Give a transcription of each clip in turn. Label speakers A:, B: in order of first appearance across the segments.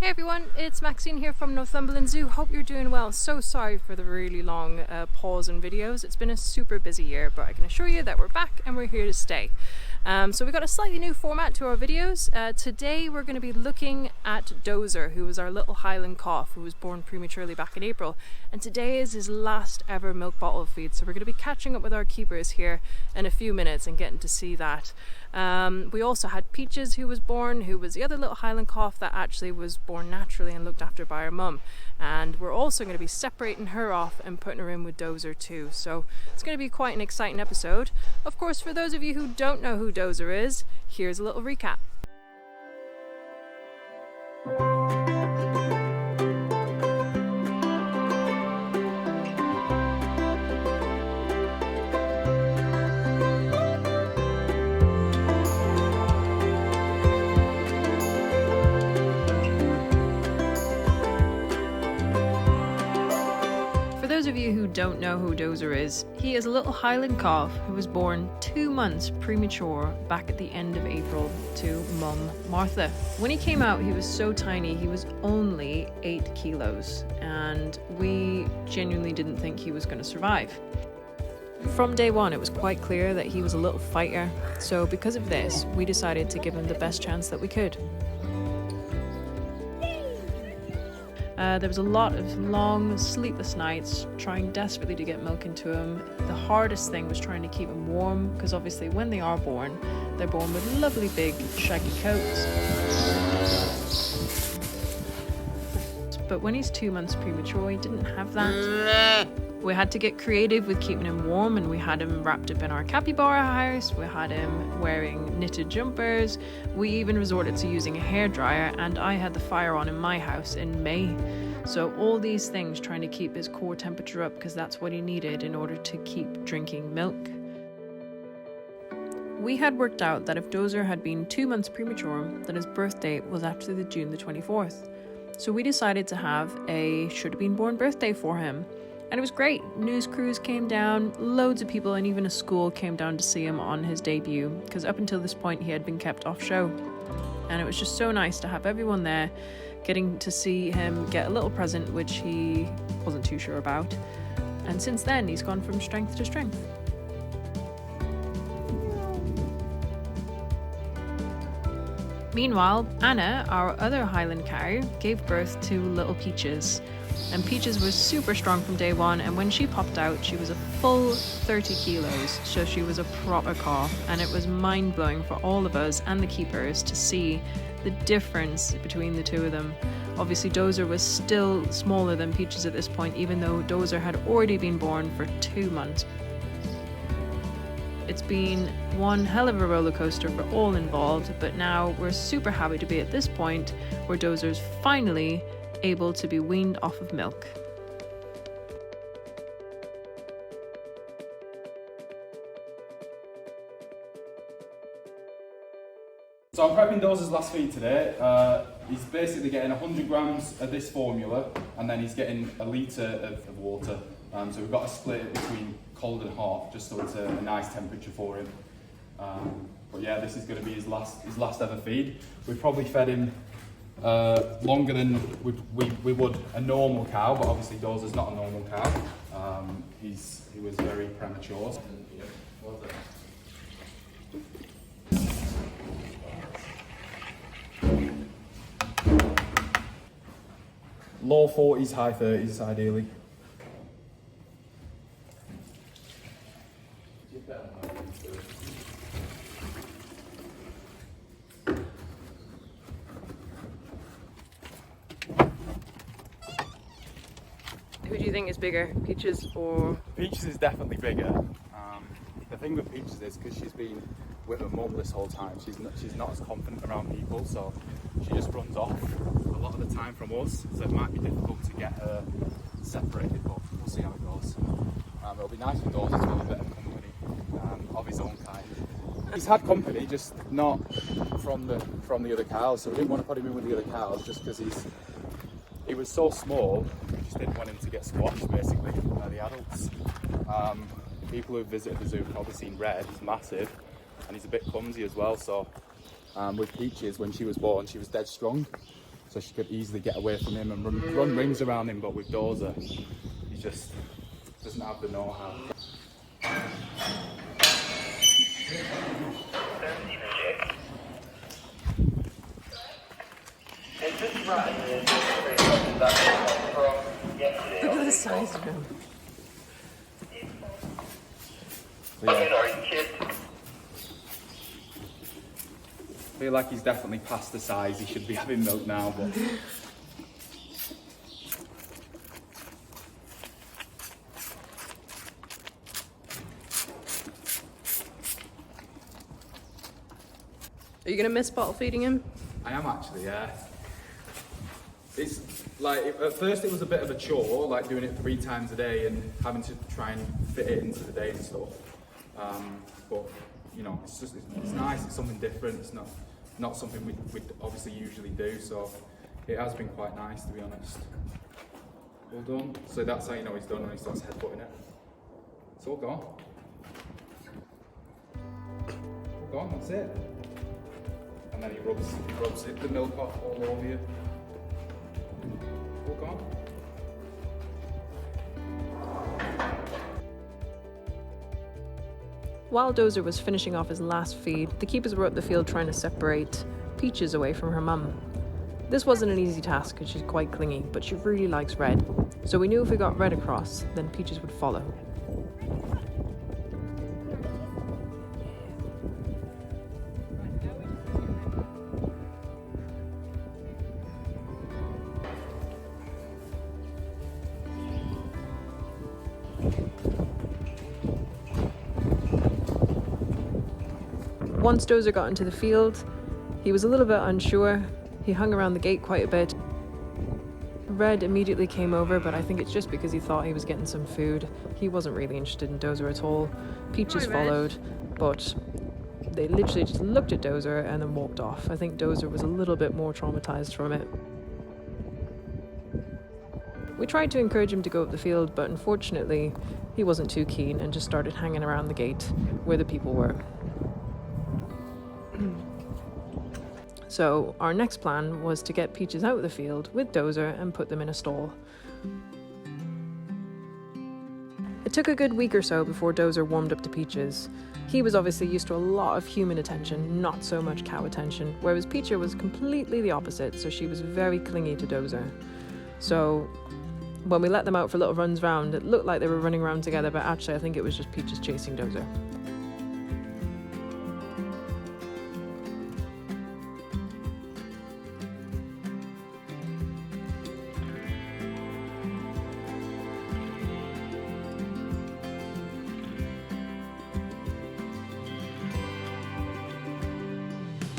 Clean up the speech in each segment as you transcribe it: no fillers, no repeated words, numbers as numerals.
A: Hey everyone, it's Maxine here from Northumberland Zoo. Hope you're doing well. So sorry for the really long pause in videos. It's been a super busy year, but I can assure you that we're back and we're here to stay. So we've got a slightly new format to our videos. Today we're going to be looking at Dozer, who was our little Highland Calf who was born prematurely back in April. And today is his last ever milk bottle feed. So we're going to be catching up with our keepers here in a few minutes and getting to see that. We also had Peaches, who was born, who was the other little Highland Calf that actually was born naturally and looked after by her mum. And we're also going to be separating her off and putting her in with Dozer too. So it's going to be quite an exciting episode. Of course, for those of you who don't know who Dozer is, here's a little recap. For those of you who don't know who Dozer is, he is a little Highland Calf who was born 2 months premature back at the end of April to mum Martha. When he came out, he was so tiny, he was only 8 kilos, and we genuinely didn't think he was going to survive. From day one, it was quite clear that he was a little fighter, so because of this, we decided to give him the best chance that we could. There was a lot of long, sleepless nights trying desperately to get milk into him. The hardest thing was trying to keep him warm, because obviously when they are born, they're born with lovely big shaggy coats. But when he's 2 months premature, he didn't have that. We had to get creative with keeping him warm, and we had him wrapped up in our capybara house. We had him wearing knitted jumpers. We even resorted to using a hairdryer, and I had the fire on in my house in May. So all these things trying to keep his core temperature up, because that's what he needed in order to keep drinking milk. We had worked out that if Dozer had been 2 months premature, then his birth date was actually June the 24th. So we decided to have a should have been born birthday for him. And it was great. News crews came down, loads of people and even a school came down to see him on his debut, because up until this point he had been kept off show. And it was just so nice to have everyone there, getting to see him get a little present, which he wasn't too sure about. And since then, he's gone from strength to strength. Meanwhile, Anna, our other Highland cow, gave birth to little Peaches. And Peaches was super strong from day one, and when she popped out, she was a full 30 kilos, so she was a proper calf, and it was mind-blowing for all of us and the keepers to see the difference between the two of them. Obviously, Dozer was still smaller than Peaches at this point, even though Dozer had already been born for 2 months. It's been one hell of a roller coaster for all involved, but now we're super happy to be at this point where Dozer's finally able to be weaned off of milk.
B: So I'm prepping Dozer's last feed today. He's basically getting 100 grams of this formula, and then he's getting a litre of water. So we've got to split it between cold and hot, just so it's a nice temperature for him. But yeah, this is going to be his last ever feed. We've probably fed him longer than we would a normal cow, but obviously Dozer's not a normal cow. He was very premature. Low 40s, high 30s ideally.
A: Who do you think is bigger, Peaches or...
B: Peaches is definitely bigger. The thing with Peaches is, because she's been with her mum this whole time, she's not as confident around people, so she just runs off a lot of the time from us, so it might be difficult to get her separated, but we'll see how it goes. It'll be nice for Dozer to have a bit of company of his own kind. He's had company, just not from the other cows, so we didn't want to put him in with the other cows just because he was so small. We just didn't want him to get squashed basically by the adults. People who've visited the zoo have probably seen Red. He's massive and he's a bit clumsy as well, so with Peaches, when she was born, she was dead strong, so she could easily get away from him and run rings around him. But with Dozer, he just doesn't have the know-how.
A: Look at the size of him.
B: I feel like he's definitely past the size he should be having milk now, but
A: Are you gonna miss bottle feeding him?
B: I am actually, yeah. It's like, at first it was a bit of a chore, like doing it 3 times a day and having to try and fit it into the day and stuff. But you know, it's nice. It's something different. It's not something we'd obviously usually do. So it has been quite nice, to be honest. All done. So that's how you know he's done when he starts headbutting it. It's all gone. All gone. That's it. And then he rubs the milk off all over you. All gone.
A: While Dozer was finishing off his last feed, the keepers were up the field trying to separate Peaches away from her mum. This wasn't an easy task because she's quite clingy, but she really likes Red. So we knew if we got Red across, then Peaches would follow. Once Dozer got into the field, he was a little bit unsure. He hung around the gate quite a bit. Red immediately came over, but I think it's just because he thought he was getting some food. He wasn't really interested in Dozer at all. Peaches followed, but they literally just looked at Dozer and then walked off. I think Dozer was a little bit more traumatized from it. We tried to encourage him to go up the field, but unfortunately, he wasn't too keen and just started hanging around the gate where the people were. So our next plan was to get Peaches out of the field with Dozer and put them in a stall. It took a good week or so before Dozer warmed up to Peaches. He was obviously used to a lot of human attention, not so much cow attention, whereas Peaches was completely the opposite, so she was very clingy to Dozer. So when we let them out for little runs round, it looked like they were running around together, but actually I think it was just Peaches chasing Dozer.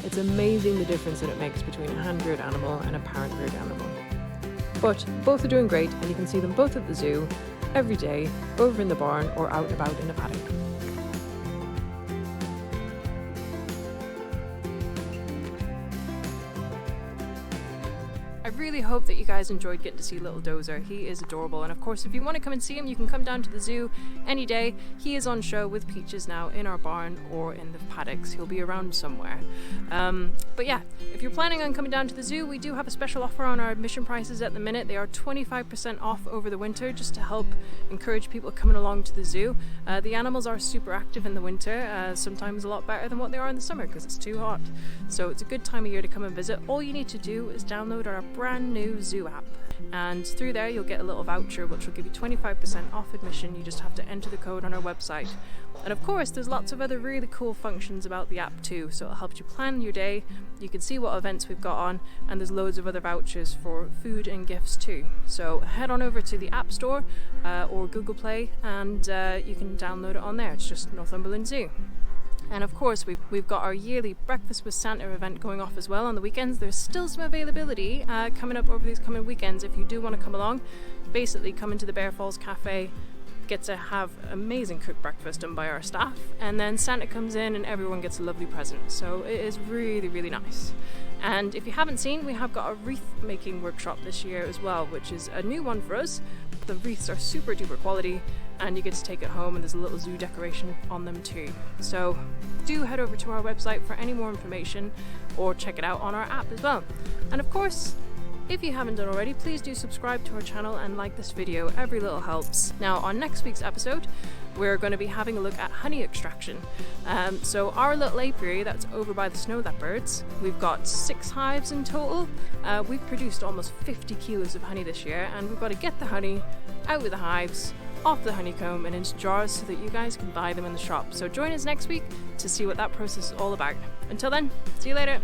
A: It's amazing the difference that it makes between a hand-reared animal and a parent-reared animal. But both are doing great, and you can see them both at the zoo every day, over in the barn or out and about in the paddock. I really hope that you guys enjoyed getting to see little Dozer. He is adorable, and of course if you want to come and see him, you can come down to the zoo any day. He is on show with Peaches now in our barn or in the paddocks. He'll be around somewhere. But yeah, if you're planning on coming down to the zoo, we do have a special offer on our admission prices at the minute. They are 25% off over the winter, just to help encourage people coming along to the zoo. The animals are super active in the winter, sometimes a lot better than what they are in the summer because it's too hot. So it's a good time of year to come and visit. All you need to do is download our brand new zoo app, and through there you'll get a little voucher which will give you 25% off admission. You just have to enter the code on our website. And of course there's lots of other really cool functions about the app too, so it'll help you plan your day. You can see what events we've got on, and there's loads of other vouchers for food and gifts too. So head on over to the App Store or Google Play, and you can download it on there. It's just Northumberland Zoo. And of course we've got our yearly Breakfast with Santa event going off as well on the weekends. There's still some availability coming up over these coming weekends if you do want to come along. Basically come into the Bear Falls Cafe, get to have amazing cooked breakfast done by our staff, and then Santa comes in and everyone gets a lovely present. So it is really, really nice. And if you haven't seen, we have got a wreath making workshop this year as well, which is a new one for us. The wreaths are super duper quality, and you get to take it home, and there's a little zoo decoration on them too. So do head over to our website for any more information, or check it out on our app as well. And of course, If you haven't done already, please do subscribe to our channel and like this video. Every little helps. Now, on next week's episode, we're going to be having a look at honey extraction. So our little apiary that's over by the snow leopards, we've got 6 hives in total. We've produced almost 50 kilos of honey this year, and we've got to get the honey out of the hives, off the honeycomb and into jars so that you guys can buy them in the shop. So join us next week to see what that process is all about. Until then, see you later.